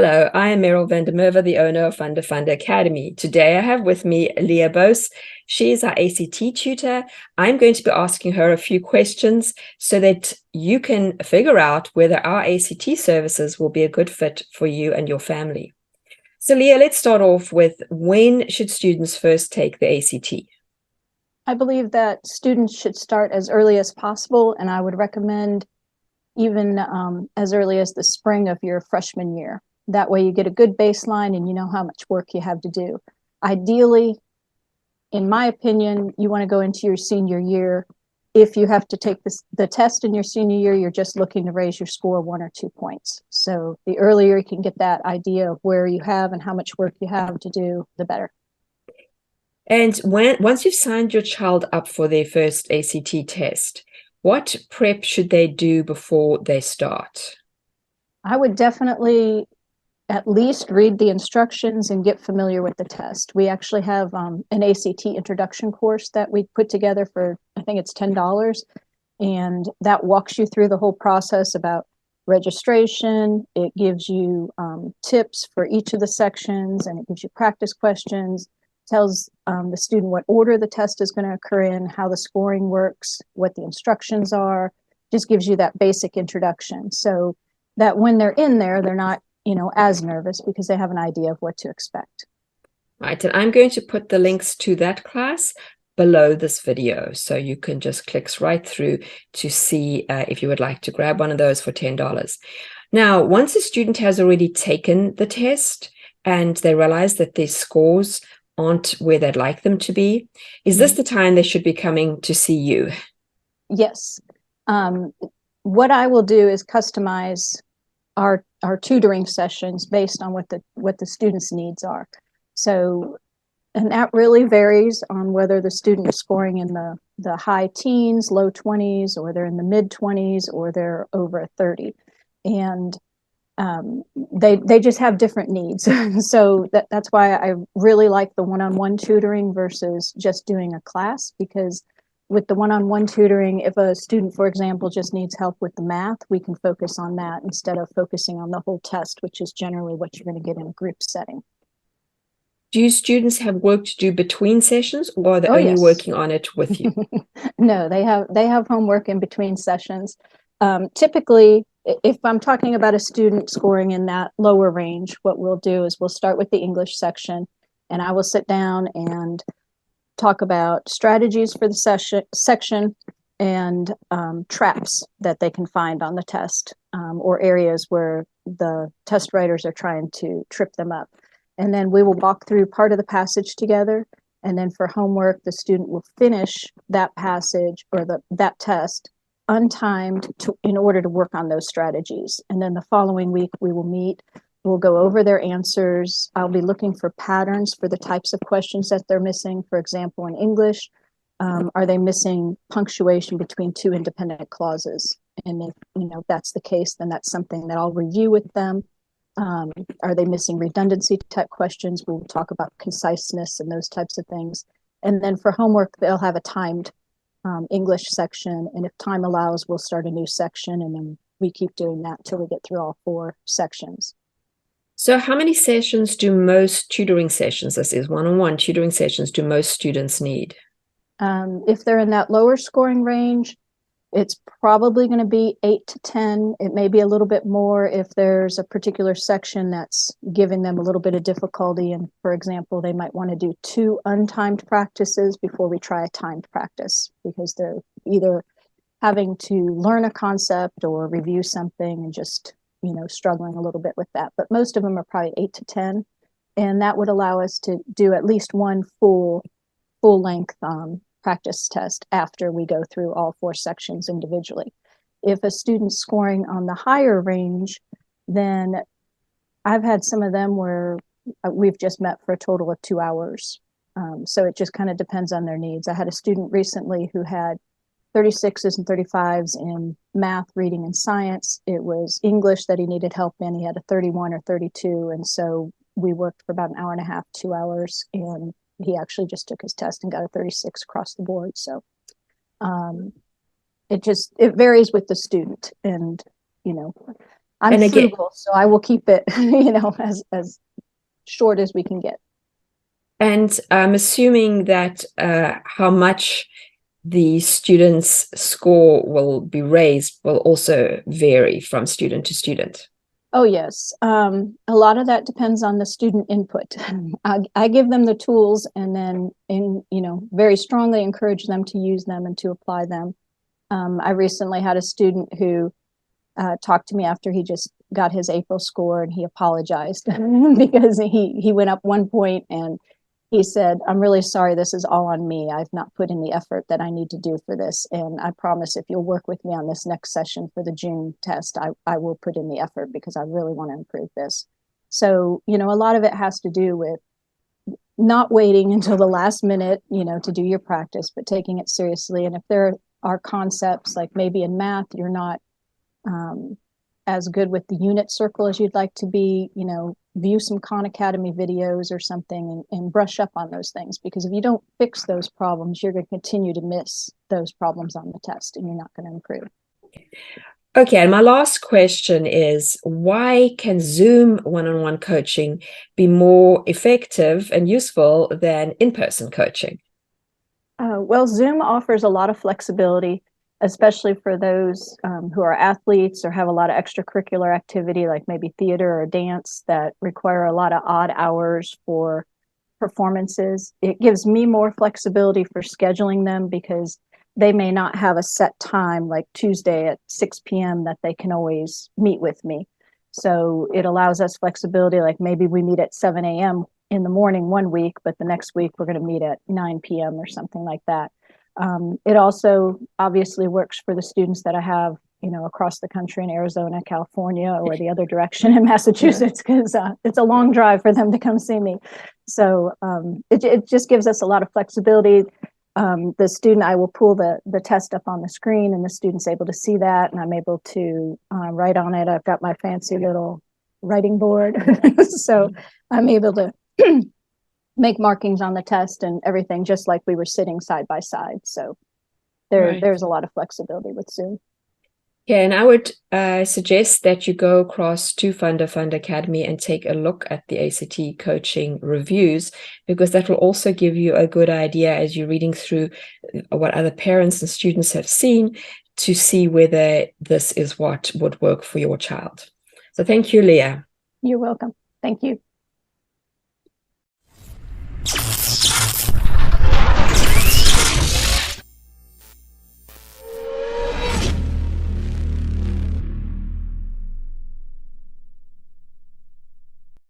Hello, I am Meryl van der Merwe, the owner of FundaFunda Academy. Today I have with me Leah Bose. She is our ACT tutor. I'm going to be asking her a few questions so that you can figure out whether our ACT services will be a good fit for you and your family. So Leah, let's start off with, when should students first take the ACT? I believe that students should start as early as possible, and I would recommend even as early as the spring of your freshman year. That way you get a good baseline and you know how much work you have to do. Ideally, in my opinion, you want to go into your senior year. If you have to take the test in your senior year, you're just looking to raise your score 1 or 2 points. So the earlier you can get that idea of where you have and how much work you have to do, the better. And once you've signed your child up for their first ACT test, what prep should they do before they start? I would definitely at least read the instructions and get familiar with the test. We actually have an ACT introduction course that we put together for, I think it's $10, and that walks you through the whole process about registration. It gives you tips for each of the sections, and it gives you practice questions, tells the student what order the test is going to occur in, how the scoring works, what the instructions are, just gives you that basic introduction so that when they're in there, they're not as nervous because they have an idea of what to expect. Right, and I'm going to put the links to that class below this video, so you can just click right through to see if you would like to grab one of those for $10. Now, once a student has already taken the test and they realize that their scores aren't where they'd like them to be, is this the time they should be coming to see you? Yes. What I will do is customize our tutoring sessions based on what the student's needs are. So, and that really varies on whether the student is scoring in the high teens, low 20s, or they're in the mid 20s, or they're over a 30. And they just have different needs. So that's why I really like the one-on-one tutoring versus just doing a class, because with the one-on-one tutoring, if a student, for example, just needs help with the math, we can focus on that instead of focusing on the whole test, which is generally what you're going to get in a group setting. Do students have work to do between sessions, or are they only yes. working on it with you? No, they have homework in between sessions. Typically, if I'm talking about a student scoring in that lower range, what we'll do is we'll start with the English section, and I will sit down and talk about strategies for the section and traps that they can find on the test, or areas where the test writers are trying to trip them up. And then we will walk through part of the passage together. And then for homework, the student will finish that passage or that test untimed in order to work on those strategies. And then the following week we will meet. We'll go over their answers. I'll be looking for patterns for the types of questions that they're missing. For example, in English, are they missing punctuation between two independent clauses? And if that's the case, then that's something that I'll review with them. Are they missing redundancy type questions? We'll talk about conciseness and those types of things. And then for homework, they'll have a timed English section. And if time allows, we'll start a new section. And then we keep doing that till we get through all 4 sections. So how many sessions do most tutoring sessions, this is one-on-one tutoring sessions, do most students need? If they're in that lower scoring range, it's probably going to be 8 to 10. It may be a little bit more if there's a particular section that's giving them a little bit of difficulty. And for example, they might want to do 2 untimed practices before we try a timed practice, because they're either having to learn a concept or review something and just struggling a little bit with that. But most of them are probably 8 to 10. And that would allow us to do at least one full length practice test after we go through all 4 sections individually. If a student's scoring on the higher range, then I've had some of them where we've just met for a total of 2 hours. So it just kind of depends on their needs. I had a student recently who had 36s and 35s in math, reading, and science. It was English that he needed help in. He had a 31 or 32. And so we worked for about an hour and a half, 2 hours, and he actually just took his test and got a 36 across the board. So it varies with the student. And I'm And again, frugal, so I will keep it, you know, as short as we can get. and I'm assuming that how much the student's score will be raised will also vary from student to student. Oh, yes. A lot of that depends on the student input. I give them the tools and then, very strongly encourage them to use them and to apply them. I recently had a student who talked to me after he just got his April score, and he apologized because he went up 1 point, and he said, "I'm really sorry, this is all on me. I've not put in the effort that I need to do for this. And I promise if you'll work with me on this next session for the June test, I will put in the effort because I really want to improve this." So, a lot of it has to do with not waiting until the last minute, to do your practice, but taking it seriously. And if there are concepts like maybe in math, you're not as good with the unit circle as you'd like to be, view some Khan Academy videos or something and brush up on those things. Because if you don't fix those problems, you're going to continue to miss those problems on the test and you're not going to improve. Okay, and my last question is, why can Zoom one-on-one coaching be more effective and useful than in-person coaching? Well, Zoom offers a lot of flexibility, especially for those who are athletes or have a lot of extracurricular activity, like maybe theater or dance, that require a lot of odd hours for performances. It gives me more flexibility for scheduling them because they may not have a set time, like Tuesday at 6 p.m. that they can always meet with me. So it allows us flexibility, like maybe we meet at 7 a.m. in the morning one week, but the next week we're going to meet at 9 p.m. or something like that. It also obviously works for the students that I have, across the country in Arizona, California, or the other direction in Massachusetts, because it's a long drive for them to come see me. So it just gives us a lot of flexibility. The student, I will pull the test up on the screen, and the student's able to see that, and I'm able to write on it. I've got my fancy little writing board, so I'm able to make markings on the test and everything, just like we were sitting side by side. So there's a lot of flexibility with Zoom. Yeah, and I would suggest that you go across to FundaFunda Academy and take a look at the ACT coaching reviews, because that will also give you a good idea as you're reading through what other parents and students have seen to see whether this is what would work for your child. So thank you, Leah. You're welcome. Thank you.